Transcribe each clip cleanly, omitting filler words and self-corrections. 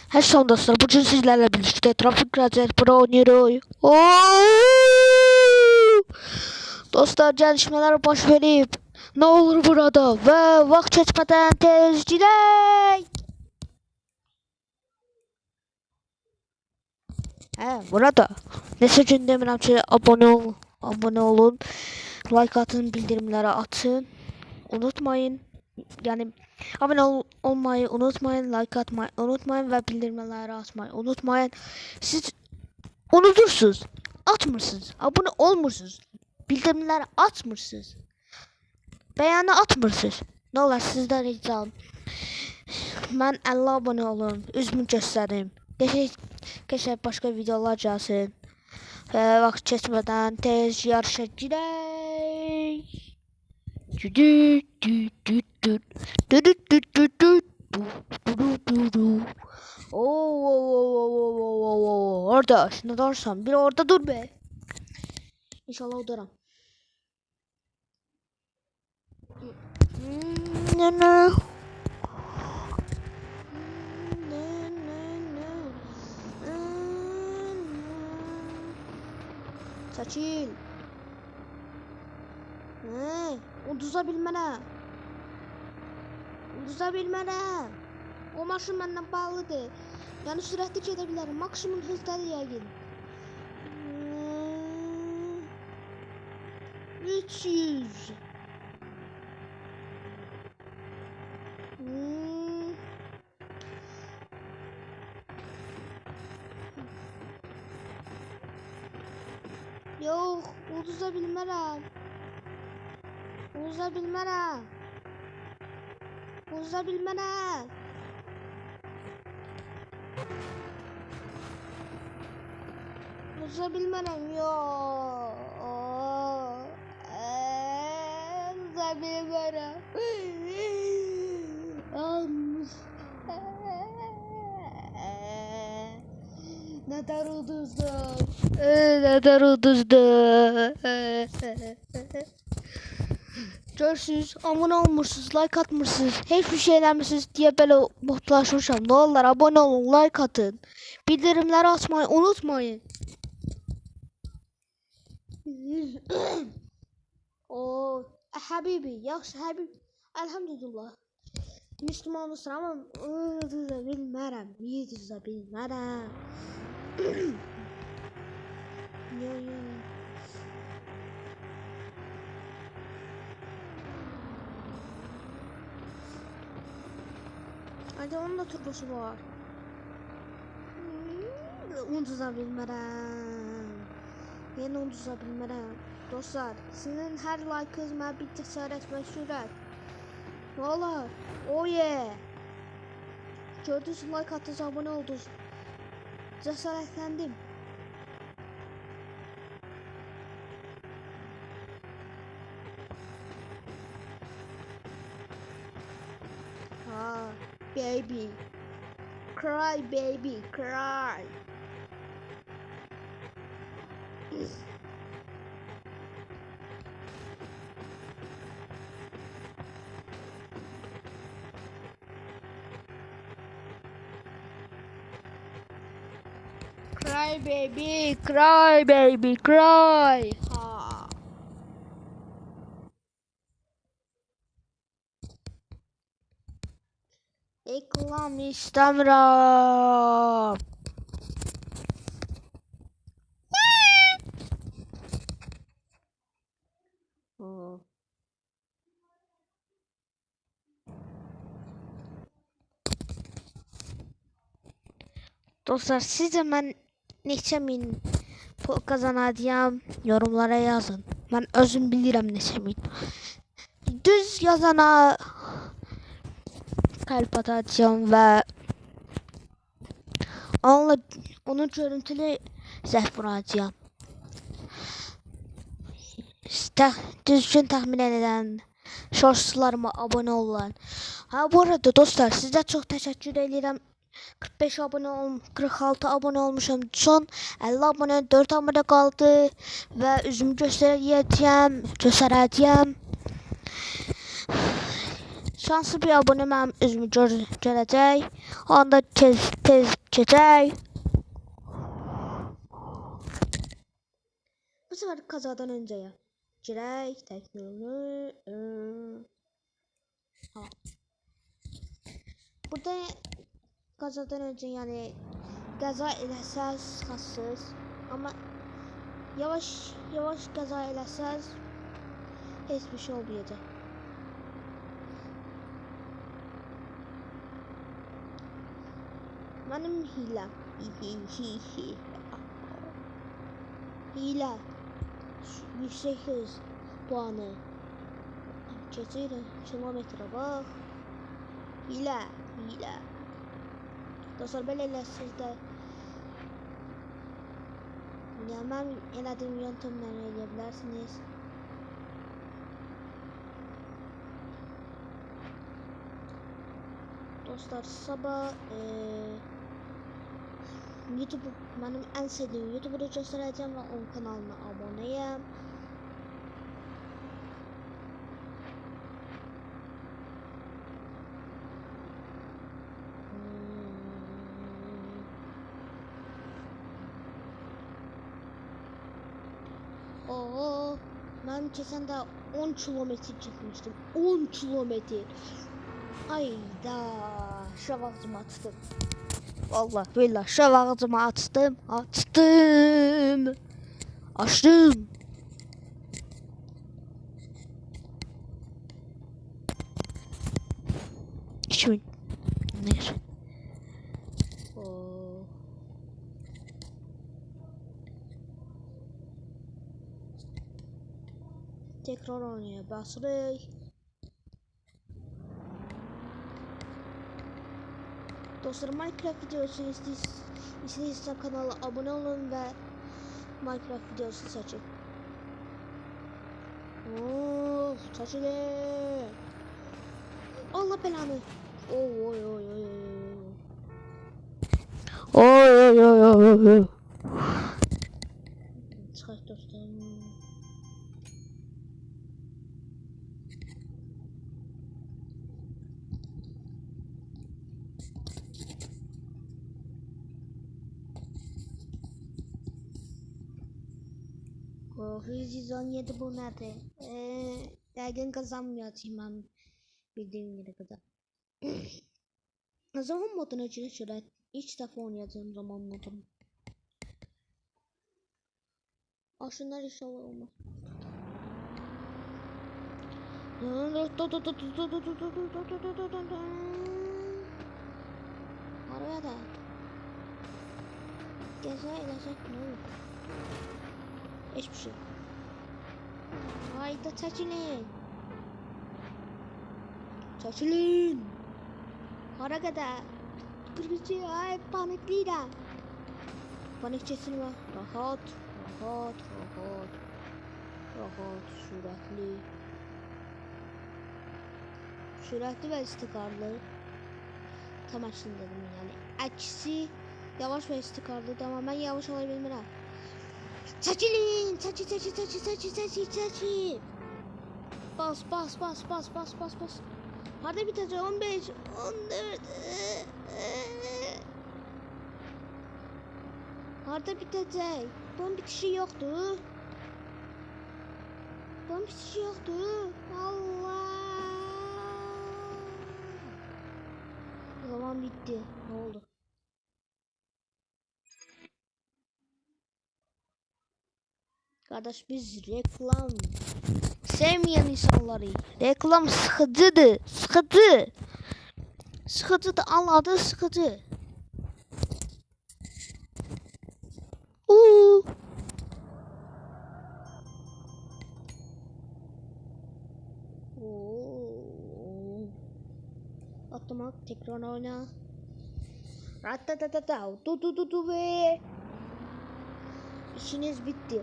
Her son dostlar, bugün sizlerle birlikte Trafik Racer Pro oynuyoruz. Dostlar, gelişmeler baş verip ne olur burada ve vaxt geçmeden tez gidək. Burada neçə gün demirəm ki, abone olun, like atın, bildirimləri atın. Unutmayın. Yani olmayı unutmayın, like atmayı unutmayın ve bildirimleri atmayı unutmayın. Siz unutursunuz, atmırsınız, abone olmursunuz, bildirimleri atmırsınız, beğeni atmırsınız. Ne olar sizden ricam. Ben 50 abone olun, üzümü göstərim. Geçək başka videolar gəlsin. Vaxt keçmədən tez yarışa girək. Orada ne dersen bir orada dur be. İnşallah oduram. Çəkil. Uduza bilmənə. O maşın məndən bağlıdır. Yəni sürətli gedə bilərəm. Maksimum hızdadır yəqin. 300. Yox, uduza bilmərəm. Uduza bilmərəm. Neden uduzdum? Görürsünüz, abone olmursunuz, like atmırsınız, hiçbir şey eləmirsiniz diye böyle mutlaşmışam. Ne olur abone olun, like atın, bildirimleri açmayı unutmayın. O Habibi, yaxşı Habib, elhamdülillah. Müslümanısın ama uduza bilmərəm. Yo. Hadi onun da turbosu var. Uduza bilmərəm. Dostlar, sizin hər like'ınız mənə bir cəsarət və sürət. Ne olar? Oh yeah. Gördünüz, like attınız, abone oldunuz. Cəsarətləndim. Baby. Cry baby, cry. Cry baby, cry. Ha. Reklam istemiyorum. Dostlar, sizce mən neçə min pul kazanacağım, yorumlara yazın. Ben özüm bilirəm neçə min. Düz yazana kalp atacağım ve onun görüntülü zəh vuracağım. Düzgün tahmin eden shortslarıma abone olun. Bu arada dostlar, sizə çox təşəkkür edirəm. 45 abone 46 abone olmuşum. Son 50 abone 4 abone kaldı ve üzümü göstereceğim. şanslı bir abone mənim üzümü görəcək. Onda tez keçək. Bu sefer kazadan önceye girək teknoloji. Ha. Burada kazadan önce yani qəza eləsəz xassız, amma yavaş qəza eləsəz heç bir şey olmayacaq. Mənim hiləm. Hile. Yüksek hız puanı. Keçirik kilometre bak. Hile. Dostlar belə eləsiniz də. Yəni mən elədiyim yöntemləri eləyə bilərsiniz. Dostlar sabah YouTube benim en sevdiğim YouTuber'ı göstereceğim ve onun kanalına aboneyim. Ben geçen de 10 kilometre çıkmıştım. 10 kilometre. Ayda şavağımı açtım. Vallahi billahi şavağımı açtım. Açtım. 2000. Neyse. Tekrar oynaya basırıq. Dostlar Minecraft videosu istəyirsə kanala abone olun və Minecraft videosu seçin. Çəkilin. Allah belanı. Oy. Çıxaq dostlar. %17 bu nədir? Dəqiqən qazanmayacağım mən bildiğim yere kadar. Zaman moduna girək. İlk dəfə oynayacağım zaman modunu. Aşınlar inşallah olmaz. Araya da. Gəzək eləsək nə olur? Hiçbir şey. Hayda çəkilin. Hara qədər? Qırıcı, ay panikliyəm. Panik keçirmə. Rahat, sürətli və istiqarlı. Tam əksini dedim yani. Əksi yavaş və istiqarlıdır, amma mən yavaş ola bilmirəm. Çəkilin, çəkil. Bas. Harada bitəcək? 15, 14. Harada bitəcək? Bunun bitişi yoxdur. Allah. Zaman bitti. Ne oldu? Kardeş biz reklam sevmeyen insanları. Reklam sıkıcıdır. Sıkıcıdır. Allah'ın sıkıcı. Atlamak tekrar oyna. Ratatata. Tu ve. İşiniz bitti.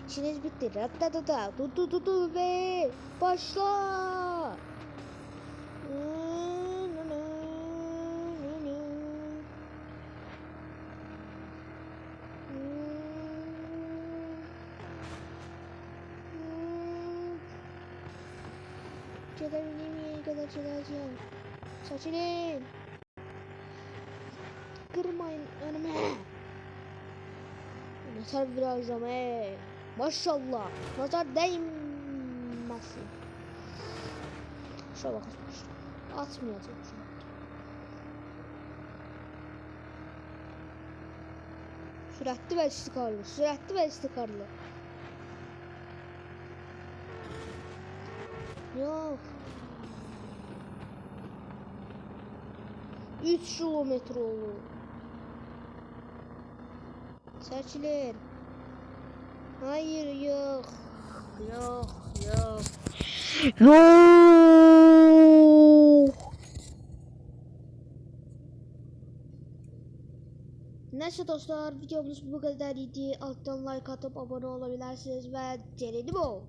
İşiniz bitti. Ratatata. Tu ve. Başla. Çekebildiğim kadar çekeceğim. Çekilin. Kırmayın önüme. Yeter virajım Maşallah. Nazar değmesin. Şuna bakın. Atmayacağım şu an. Süratli ve istikrarlı. Süratli ve istikrarlı. Yok. 3 kilometre oldu. Seçilir. Hayır yok. Yok. Yok. Neyse dostlar videomuz bu kadar idi. Alttan like atıp abone olabilirsiniz ve denedim o.